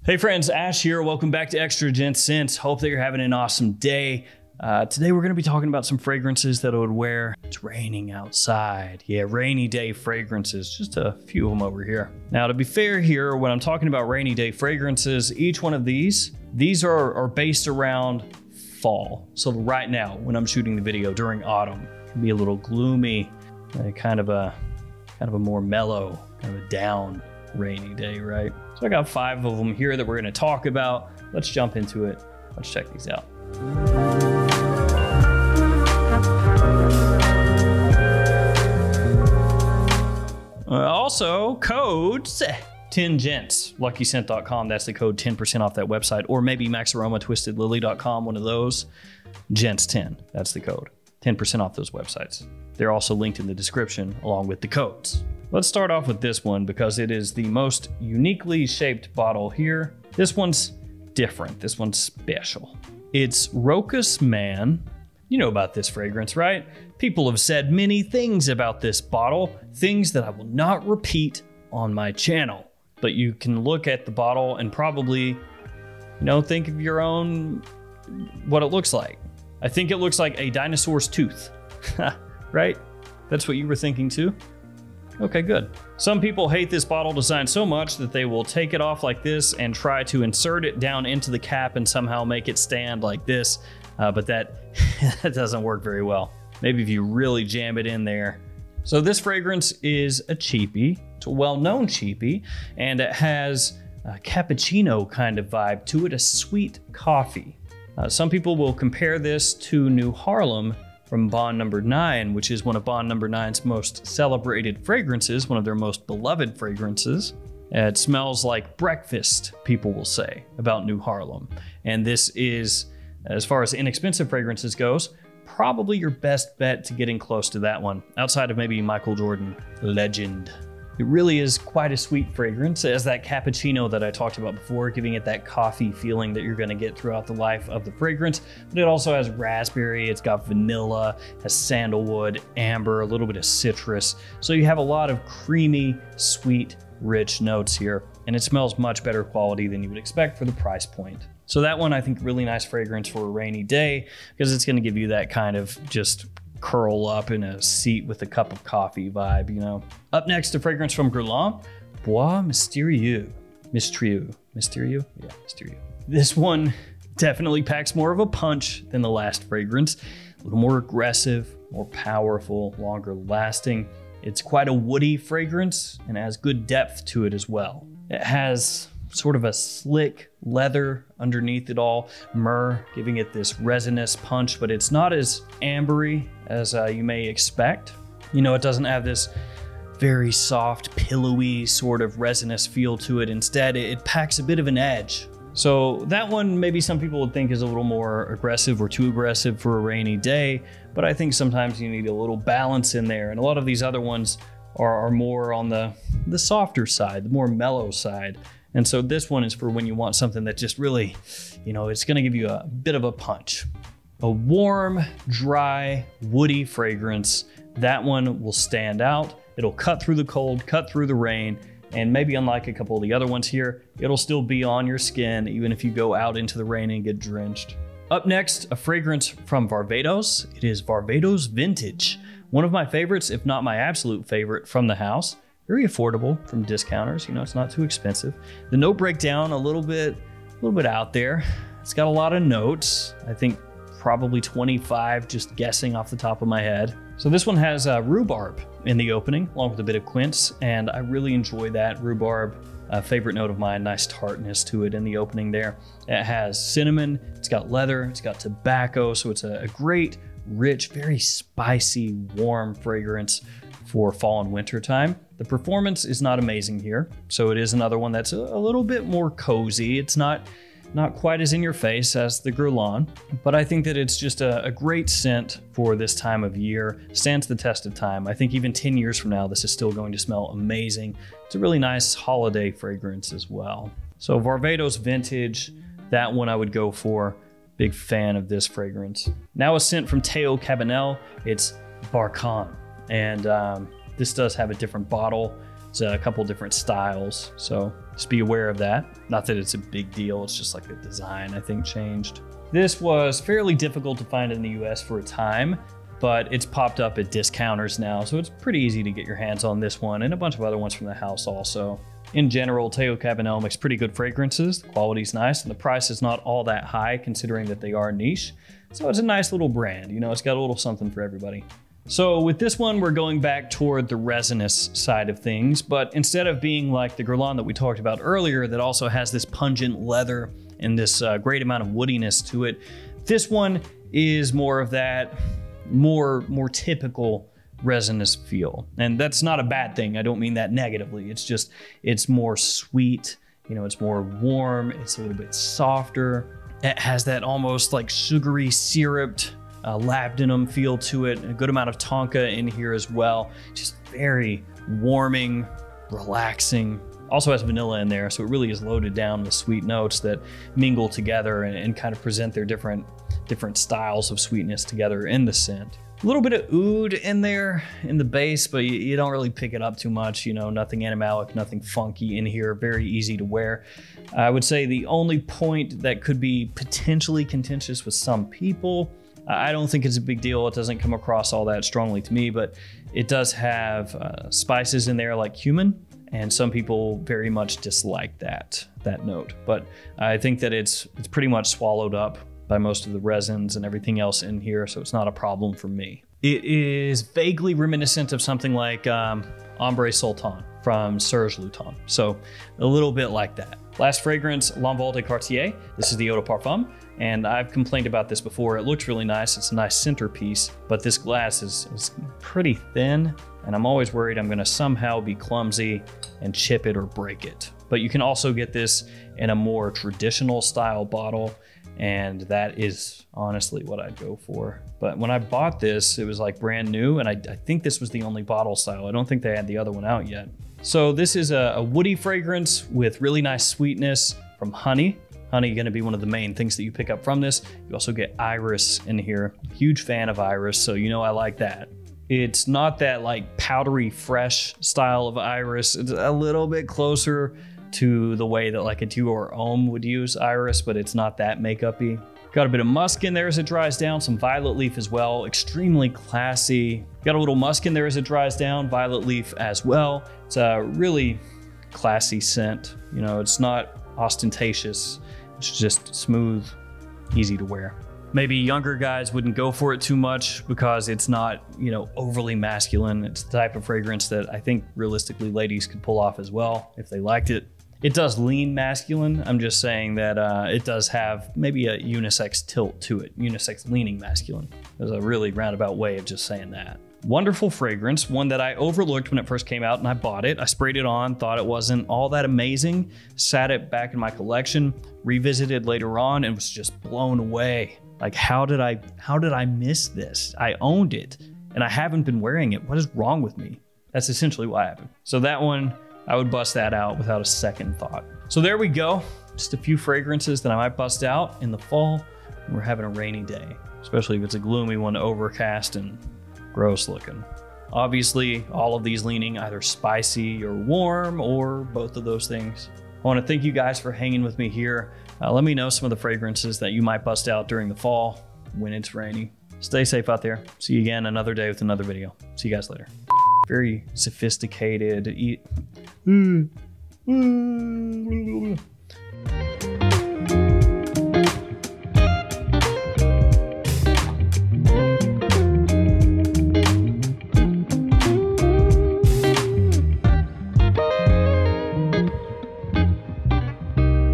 Hey friends, Ash here. Welcome back to Extra Gents Scents. Hope that you're having an awesome day. Today we're going to be talking about some fragrances that I would wear. It's raining outside. Yeah, rainy day fragrances. Just a few of them over here. Now to be fair here, when I'm talking about rainy day fragrances, each one of these are based around fall. So right now, when I'm shooting the video during autumn, it can be a little gloomy, kind of a more mellow, kind of a down rainy day, right? So I got 5 of them here that we're going to talk about. Let's jump into it. Let's check these out. Also, codes 10Gents, luckyscent.com. That's the code, 10% off that website, or maybe maxaromatwistedlily.com, one of those. Gents 10, that's the code. 10% off those websites. They're also linked in the description along with the codes. Let's start off with this one because it is the most uniquely shaped bottle here. This one's different. This one's special. It's Rochas Man. You know about this fragrance, right? People have said many things about this bottle, things that I will not repeat on my channel. But you can look at the bottle and probably, think of your own, what it looks like. I think it looks like a dinosaur's tooth, right? That's what you were thinking too? Okay, good. Some people hate this bottle design so much that they will take it off like this and try to insert it down into the cap and somehow make it stand like this, but that doesn't work very well. Maybe if you really jam it in there. So this fragrance is a cheapie. It's a well-known cheapie, and it has a cappuccino kind of vibe to it, a sweet coffee. Some people will compare this to New Harlem from Bond Number 9, which is one of Bond Number 9's most celebrated fragrances, one of their most beloved fragrances. It smells like breakfast, people will say, about New Harlem. And this is, as far as inexpensive fragrances goes, probably your best bet to getting close to that one, outside of maybe Michael Jordan, Legend. It really is quite a sweet fragrance, as that cappuccino that I talked about before, giving it that coffee feeling that you're gonna get throughout the life of the fragrance. But it also has raspberry, it's got vanilla, has sandalwood, amber, a little bit of citrus. So you have a lot of creamy, sweet, rich notes here, and it smells much better quality than you would expect for the price point. So that one, I think, really nice fragrance for a rainy day, because it's gonna give you that kind of just curl up in a seat with a cup of coffee vibe, Up next, a fragrance from Guerlain, Bois Mysterio. Mysterio? Yeah, Mysterio. This one definitely packs more of a punch than the last fragrance. A little more aggressive, more powerful, longer lasting. It's quite a woody fragrance and has good depth to it as well. It has sort of a slick leather underneath it all, myrrh giving it this resinous punch, but it's not as ambery as you may expect. It doesn't have this very soft, pillowy sort of resinous feel to it. Instead, it packs a bit of an edge. So that one, maybe some people would think is a little more aggressive or too aggressive for a rainy day, but I think sometimes you need a little balance in there. And a lot of these other ones are more on the softer side, the more mellow side. And so this one is for when you want something that just really, it's gonna give you a bit of a punch. A warm, dry, woody fragrance. That one will stand out. It'll cut through the cold, cut through the rain, and maybe unlike a couple of the other ones here, it'll still be on your skin even if you go out into the rain and get drenched. Up next, a fragrance from Barbados. It is Barbados Vintage. One of my favorites, if not my absolute favorite from the house. Very affordable from discounters, it's not too expensive. The note breakdown, a little bit out there. It's got a lot of notes. I think probably 25, just guessing off the top of my head. So this one has rhubarb in the opening, along with a bit of quince, and I really enjoy that rhubarb. A favorite note of mine, nice tartness to it in the opening there. It has cinnamon, it's got leather, it's got tobacco, so it's a great, rich, very spicy, warm fragrance for fall and winter time. The performance is not amazing here, so it is another one that's a little bit more cozy. It's not quite as in your face as the Guerlain, but I think that it's just a great scent for this time of year. Stands the test of time. I think even 10 years from now, this is still going to smell amazing. It's a really nice holiday fragrance as well. So Barbados Vintage, that one I would go for. Big fan of this fragrance. Now a scent from Théo Cabanel, it's Barcon. And this does have a different bottle It's a couple different styles, so just be aware of that. Not that it's a big deal, it's just like the design I think changed. This was fairly difficult to find in the US for a time, but it's popped up at discounters now, so it's pretty easy to get your hands on this one and a bunch of other ones from the house also. In general, Teo Cabanel makes pretty good fragrances, the quality's nice, and the price is not all that high considering that they are niche. So it's a nice little brand, you know, it's got a little something for everybody. So with this one, we're going back toward the resinous side of things, but instead of being like the Guerlain that we talked about earlier that also has this pungent leather and this great amount of woodiness to it, this one is more of that more typical resinous feel. And that's not a bad thing. I don't mean that negatively. It's just, it's more sweet, you know, it's more warm, it's a little bit softer. It has that almost like sugary syruped labdanum feel to it, a good amount of tonka in here as well. Just very warming, relaxing. Also has vanilla in there, so it really is loaded down with sweet notes that mingle together and kind of present their different styles of sweetness together in the scent. A little bit of oud in there in the base, but you don't really pick it up too much. You know, nothing animalic, nothing funky in here, very easy to wear. I would say the only point that could be potentially contentious with some people, I don't think it's a big deal. It doesn't come across all that strongly to me, but it does have spices in there like cumin, and some people very much dislike that note. But I think that it's pretty much swallowed up by most of the resins and everything else in here, so it's not a problem for me. It is vaguely reminiscent of something like Ambre Sultan from Serge Luton, so a little bit like that. Last fragrance, L'Envol de Cartier. This is the Eau de Parfum, and I've complained about this before. It looks really nice, it's a nice centerpiece, but this glass is pretty thin, and I'm always worried I'm gonna somehow be clumsy and chip it or break it. But you can also get this in a more traditional style bottle, and that is honestly what I'd go for. But when I bought this, it was like brand new, and I think this was the only bottle style. I don't think they had the other one out yet. So this is a woody fragrance with really nice sweetness from honey. Honey gonna be one of the main things that you pick up from this. You also get iris in here. Huge fan of iris, so you know I like that. It's not that like powdery fresh style of iris. It's a little bit closer to the way that like a Dior Homme would use iris, but it's not that makeup-y. Got a bit of musk in there as it dries down, some violet leaf as well, extremely classy. Got a little musk in there as it dries down, violet leaf as well. It's a really classy scent. You know, it's not ostentatious, it's just smooth, easy to wear. Maybe younger guys wouldn't go for it too much because it's not, you know, overly masculine. It's the type of fragrance that I think realistically ladies could pull off as well if they liked it. It does lean masculine. I'm just saying that it does have maybe a unisex tilt to it, unisex leaning masculine. There's a really roundabout way of just saying that. Wonderful fragrance, one that I overlooked when it first came out and I bought it. I sprayed it on, thought it wasn't all that amazing, sat it back in my collection, revisited later on and was just blown away. Like, how did I miss this? I owned it and I haven't been wearing it. What is wrong with me? That's essentially what happened. So that one, I would bust that out without a second thought. So there we go. Just a few fragrances that I might bust out in the fall when we're having a rainy day, especially if it's a gloomy one, overcast and gross looking. Obviously, all of these leaning either spicy or warm or both of those things. I want to thank you guys for hanging with me here. Let me know some of the fragrances that you might bust out during the fall when it's rainy. Stay safe out there. See you again another day with another video. See you guys later. Very sophisticated.